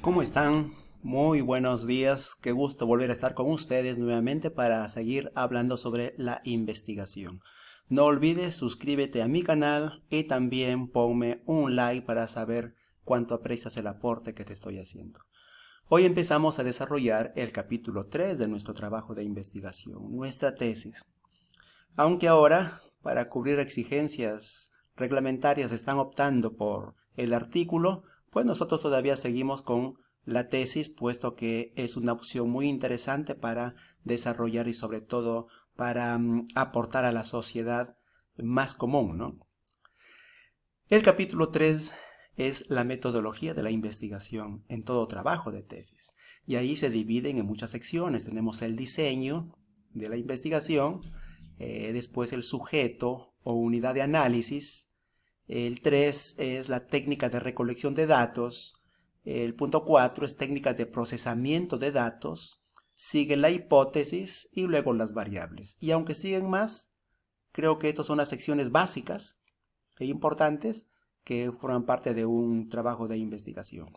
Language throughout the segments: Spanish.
¿Cómo están? Muy buenos días. Qué gusto volver a estar con ustedes nuevamente para seguir hablando sobre la investigación. No olvides suscríbete a mi canal y también ponme un like para saber cuánto aprecias el aporte que te estoy haciendo. Hoy empezamos a desarrollar el capítulo 3 de nuestro trabajo de investigación, nuestra tesis. Aunque ahora, para cubrir exigencias reglamentarias, están optando por el artículo, pues nosotros todavía seguimos con la tesis, puesto que es una opción muy interesante para desarrollar y sobre todo para aportar a la sociedad más común, ¿no? El capítulo 3 es la metodología de la investigación en todo trabajo de tesis. Y ahí se dividen en muchas secciones. Tenemos el diseño de la investigación, después el sujeto o unidad de análisis. El 3 es la técnica de recolección de datos. El punto 4 es técnicas de procesamiento de datos. Sigue la hipótesis y luego las variables. Y aunque siguen más, creo que estas son las secciones básicas e importantes que forman parte de un trabajo de investigación.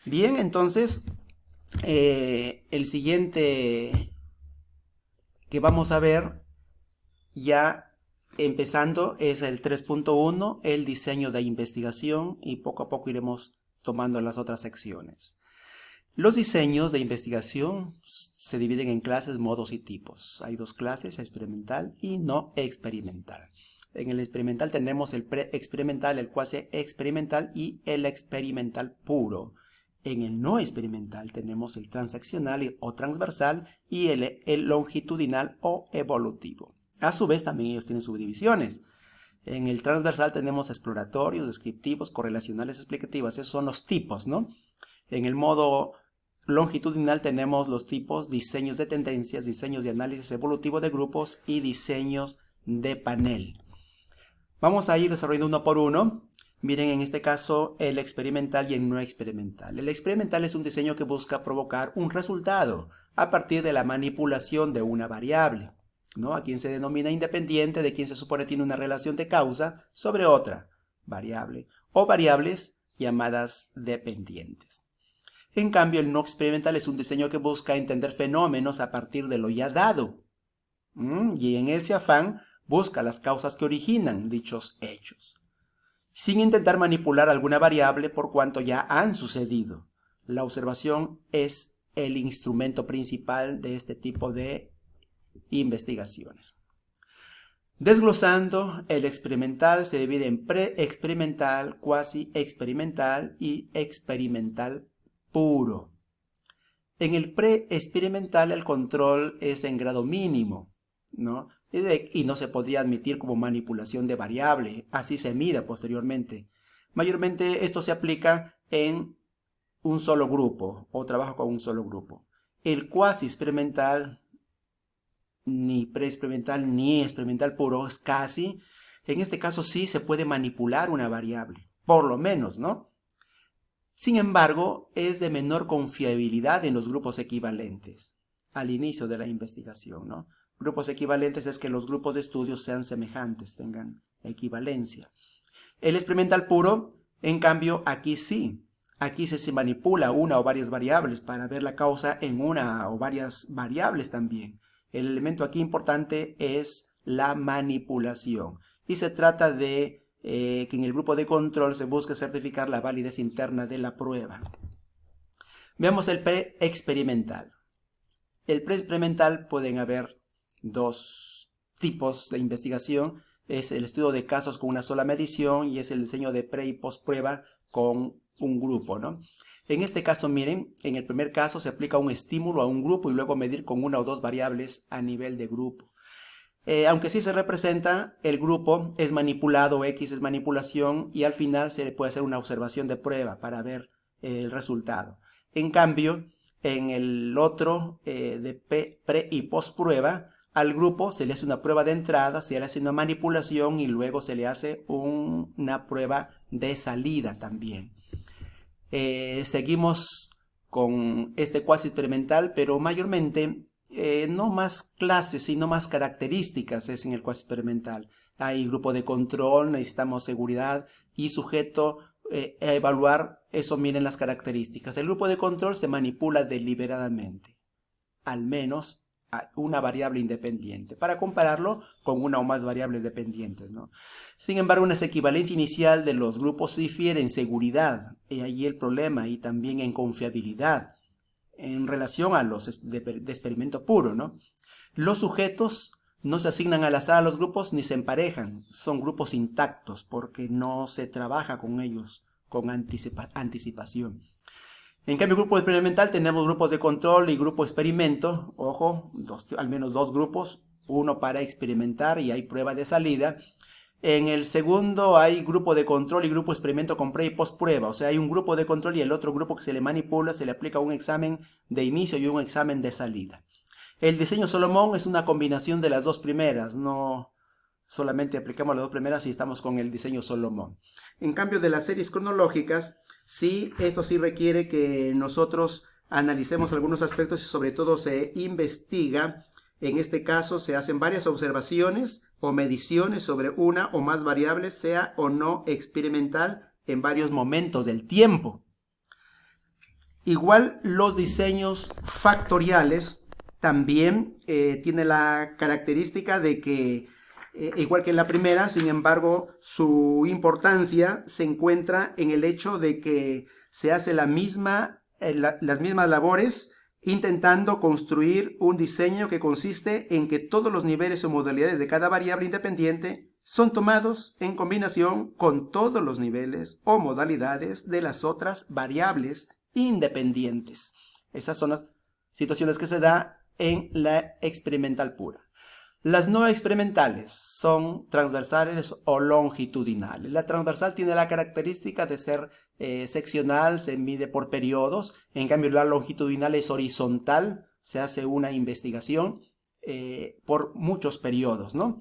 Bien, entonces, el siguiente que vamos a ver ya empezando es el 3.1, el diseño de investigación, y poco a poco iremos tomando las otras secciones. Los diseños de investigación se dividen en clases, modos y tipos. Hay dos clases, experimental y no experimental. En el experimental tenemos el pre-experimental, el cuasi experimental y el experimental puro. En el no experimental tenemos el transaccional o transversal y el longitudinal o evolutivo. A su vez también ellos tienen subdivisiones. En el transversal tenemos exploratorios, descriptivos, correlacionales, explicativas. Esos son los tipos, ¿no? En el modo longitudinal tenemos los tipos, diseños de tendencias, diseños de análisis evolutivo de grupos y diseños de panel. Vamos a ir desarrollando uno por uno. Miren, en este caso, el experimental y el no experimental. El experimental es un diseño que busca provocar un resultado a partir de la manipulación de una variable, ¿no? A quien se denomina independiente de quien se supone tiene una relación de causa sobre otra variable, o variables llamadas dependientes. En cambio, el no experimental es un diseño que busca entender fenómenos a partir de lo ya dado. Y en ese afán busca las causas que originan dichos hechos, sin intentar manipular alguna variable por cuanto ya han sucedido. La observación es el instrumento principal de este tipo de investigaciones. Desglosando, el experimental se divide en pre-experimental, cuasi experimental y experimental puro. En el pre-experimental el control es en grado mínimo, ¿no? Y no se podría admitir como manipulación de variable, así se mida posteriormente. Mayormente esto se aplica en un solo grupo o trabajo con un solo grupo. El cuasi experimental, ni pre-experimental ni experimental puro, es casi. En este caso sí se puede manipular una variable, por lo menos, ¿no? Sin embargo, es de menor confiabilidad en los grupos equivalentes al inicio de la investigación, ¿no? Grupos equivalentes es que los grupos de estudios sean semejantes, tengan equivalencia. El experimental puro, en cambio, aquí sí. Aquí se manipula una o varias variables para ver la causa en una o varias variables también. El elemento aquí importante es la manipulación. Y se trata de que en el grupo de control se busque certificar la validez interna de la prueba. Veamos el pre-experimental. El pre-experimental pueden haber dos tipos de investigación. Es el estudio de casos con una sola medición y es el diseño de pre y post prueba con un grupo, ¿no? En este caso, miren, en el primer caso se aplica un estímulo a un grupo y luego medir con una o dos variables a nivel de grupo. Aunque sí se representa, el grupo es manipulado, X es manipulación y al final se le puede hacer una observación de prueba para ver el resultado. En cambio, en el otro de pre y post prueba, al grupo se le hace una prueba de entrada, se le hace una manipulación y luego se le hace una prueba de salida también. Seguimos con este cuasi experimental, pero mayormente no más clases, sino más características es en el cuasi experimental. Hay grupo de control, necesitamos seguridad y sujeto a evaluar eso, miren las características. El grupo de control se manipula deliberadamente, al menos a una variable independiente, para compararlo con una o más variables dependientes, ¿no? Sin embargo, una equivalencia inicial de los grupos difiere en seguridad, y ahí el problema, y también en confiabilidad, en relación a los de experimento puro, ¿no? Los sujetos no se asignan al azar a los grupos ni se emparejan, son grupos intactos porque no se trabaja con ellos con anticipación. En cambio, grupo experimental tenemos grupos de control y grupo experimento, ojo, al menos dos grupos, uno para experimentar y hay prueba de salida. En el segundo hay grupo de control y grupo experimento con pre y post prueba, o sea, hay un grupo de control y el otro grupo que se le manipula, se le aplica un examen de inicio y un examen de salida. El diseño Solomon es una combinación de las dos primeras, no solamente aplicamos las dos primeras y estamos con el diseño Solomon. En cambio de las series cronológicas, sí, esto sí requiere que nosotros analicemos algunos aspectos y sobre todo se investiga. En este caso se hacen varias observaciones o mediciones sobre una o más variables, sea o no experimental, en varios momentos del tiempo. Igual los diseños factoriales también tiene la característica de que, igual que en la primera, sin embargo, su importancia se encuentra en el hecho de que se hace las mismas labores intentando construir un diseño que consiste en que todos los niveles o modalidades de cada variable independiente son tomados en combinación con todos los niveles o modalidades de las otras variables independientes. Esas son las situaciones que se da en la experimental pura. Las no experimentales son transversales o longitudinales. La transversal tiene la característica de ser seccional, se mide por periodos. En cambio, la longitudinal es horizontal, se hace una investigación por muchos periodos, ¿no?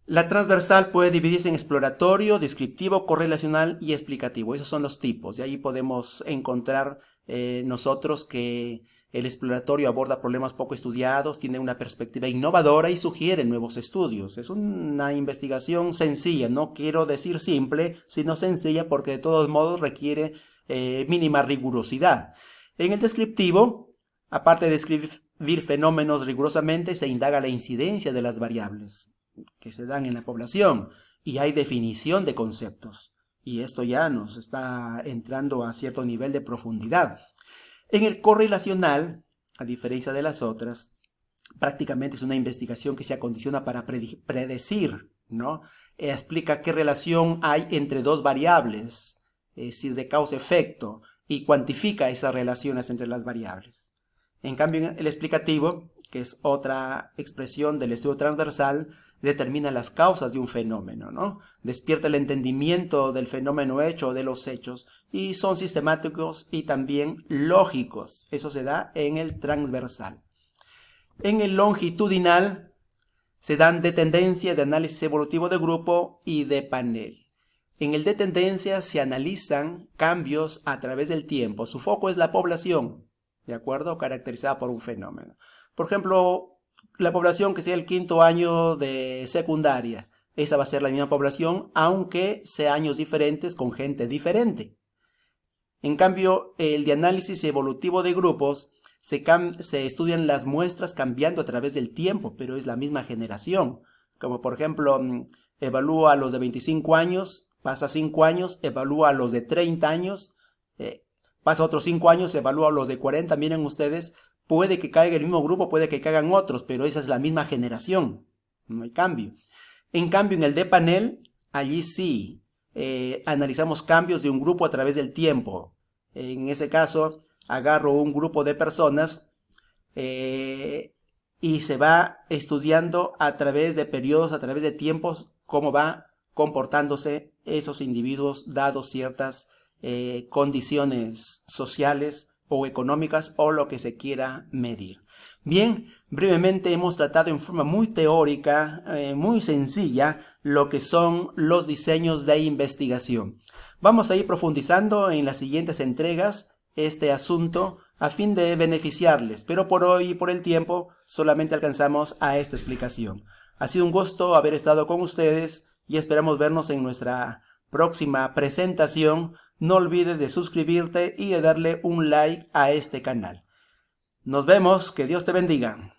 La transversal puede dividirse en exploratorio, descriptivo, correlacional y explicativo. Esos son los tipos. De ahí podemos encontrar nosotros que el exploratorio aborda problemas poco estudiados, tiene una perspectiva innovadora y sugiere nuevos estudios. Es una investigación sencilla, no quiero decir simple, sino sencilla porque de todos modos requiere mínima rigurosidad. En el descriptivo, aparte de describir fenómenos rigurosamente, se indaga la incidencia de las variables que se dan en la población y hay definición de conceptos. Y esto ya nos está entrando a cierto nivel de profundidad. En el correlacional, a diferencia de las otras, prácticamente es una investigación que se acondiciona para predecir, ¿no? Explica qué relación hay entre dos variables, si es de causa-efecto, y cuantifica esas relaciones entre las variables. En cambio, el explicativo, que es otra expresión del estudio transversal, determina las causas de un fenómeno, ¿no? Despierta el entendimiento del fenómeno hecho o de los hechos y son sistemáticos y también lógicos. Eso se da en el transversal. En el longitudinal se dan de tendencia, de análisis evolutivo de grupo y de panel. En el de tendencia se analizan cambios a través del tiempo. Su foco es la población, ¿de acuerdo? Caracterizada por un fenómeno. Por ejemplo, la población que sea el quinto año de secundaria, esa va a ser la misma población, aunque sea años diferentes con gente diferente. En cambio, el de análisis evolutivo de grupos, se estudian las muestras cambiando a través del tiempo, pero es la misma generación. Como por ejemplo, evalúa a los de 25 años, pasa 5 años, evalúa a los de 30 años, pasa otros 5 años, evalúa a los de 40, miren ustedes. Puede que caiga el mismo grupo, puede que caigan otros, pero esa es la misma generación. No hay cambio. En cambio, en el de panel, allí sí analizamos cambios de un grupo a través del tiempo. En ese caso, agarro un grupo de personas y se va estudiando a través de periodos, a través de tiempos, cómo va comportándose esos individuos dados ciertas condiciones sociales o económicas o lo que se quiera medir. Bien, brevemente hemos tratado en forma muy teórica, muy sencilla, lo que son los diseños de investigación. Vamos a ir profundizando en las siguientes entregas este asunto a fin de beneficiarles, pero por hoy y por el tiempo solamente alcanzamos a esta explicación. Ha sido un gusto haber estado con ustedes y esperamos vernos en nuestra próxima presentación, no olvides de suscribirte y de darle un like a este canal. Nos vemos, que Dios te bendiga.